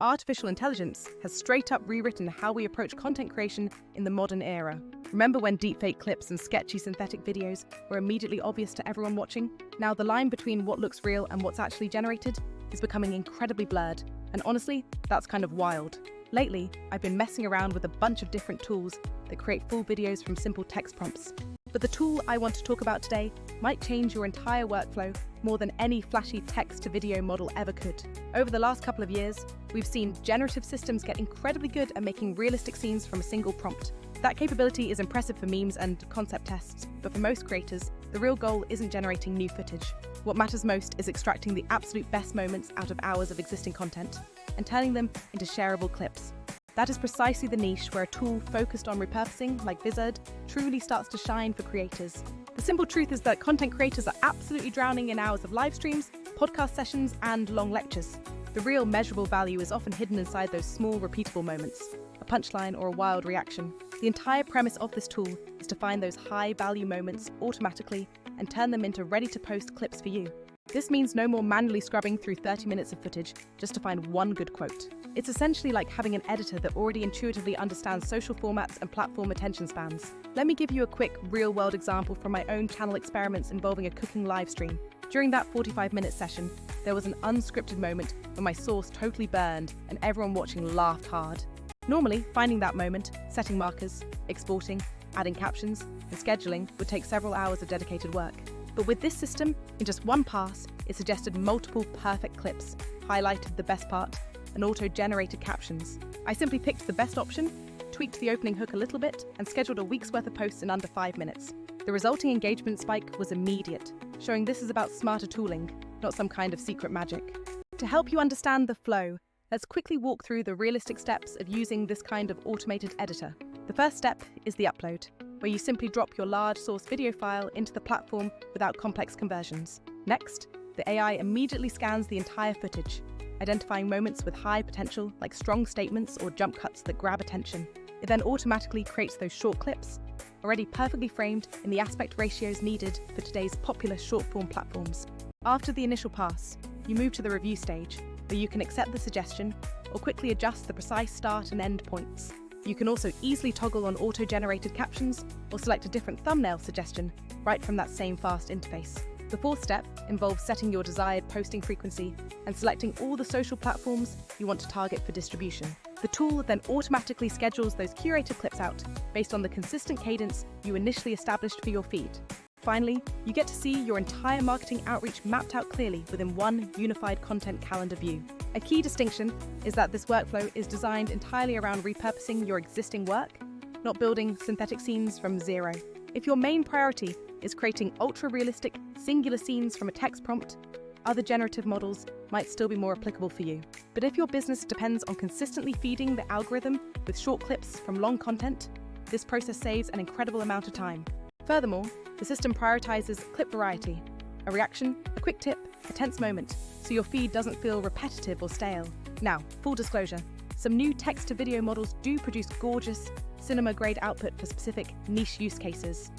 artificial intelligence has straight up rewritten how we approach content creation in the modern era. Remember when deepfake clips and sketchy synthetic videos were immediately obvious to everyone watching? Now the line between what looks real and what's actually generated is becoming incredibly blurred. And honestly, that's kind of wild. Lately, I've been messing around with a bunch of different tools that create full videos from simple text prompts. But the tool I want to talk about today might change your entire workflow more than any flashy text-to-video model ever could. Over the last couple of years, we've seen generative systems get incredibly good at making realistic scenes from a single prompt. That capability is impressive for memes and concept tests, but for most creators, the real goal isn't generating new footage. What matters most is extracting the absolute best moments out of hours of existing content and turning them into shareable clips. That is precisely the niche where a tool focused on repurposing, like Vizard, truly starts to shine for creators. The simple truth is that content creators are absolutely drowning in hours of live streams, podcast sessions, and long lectures. The real measurable value is often hidden inside those small, repeatable moments, a punchline or a wild reaction. The entire premise of this tool is to find those high-value moments automatically and turn them into ready-to-post clips for you. This means no more manually scrubbing through 30 minutes of footage just to find one good quote. It's essentially like having an editor that already intuitively understands social formats and platform attention spans. Let me give you a quick, real-world example from my own channel experiments involving a cooking live stream. During that 45-minute session, there was an unscripted moment when my sauce totally burned and everyone watching laughed hard. Normally, finding that moment, setting markers, exporting, adding captions, and scheduling would take several hours of dedicated work. But with this system, in just one pass, it suggested multiple perfect clips, highlighted the best part, and auto-generated captions. I simply picked the best option, tweaked the opening hook a little bit, and scheduled a week's worth of posts in under 5 minutes. The resulting engagement spike was immediate, showing this is about smarter tooling, not some kind of secret magic. To help you understand the flow, let's quickly walk through the realistic steps of using this kind of automated editor. The first step is the upload, where you simply drop your large source video file into the platform without complex conversions. Next, the AI immediately scans the entire footage, identifying moments with high potential like strong statements or jump cuts that grab attention. It then automatically creates those short clips, already perfectly framed in the aspect ratios needed for today's popular short-form platforms. After the initial pass, you move to the review stage, where you can accept the suggestion or quickly adjust the precise start and end points. You can also easily toggle on auto-generated captions or select a different thumbnail suggestion right from that same fast interface. The fourth step involves setting your desired posting frequency and selecting all the social platforms you want to target for distribution. The tool then automatically schedules those curated clips out based on the consistent cadence you initially established for your feed. Finally, you get to see your entire marketing outreach mapped out clearly within one unified content calendar view. A key distinction is that this workflow is designed entirely around repurposing your existing work, not building synthetic scenes from zero. If your main priority is creating ultra-realistic, singular scenes from a text prompt, other generative models might still be more applicable for you. But if your business depends on consistently feeding the algorithm with short clips from long content, this process saves an incredible amount of time. Furthermore, the system prioritizes clip variety, a reaction, a quick tip, a tense moment, so your feed doesn't feel repetitive or stale. Now, full disclosure, some new text-to-video models do produce gorgeous, cinema-grade output for specific niche use cases.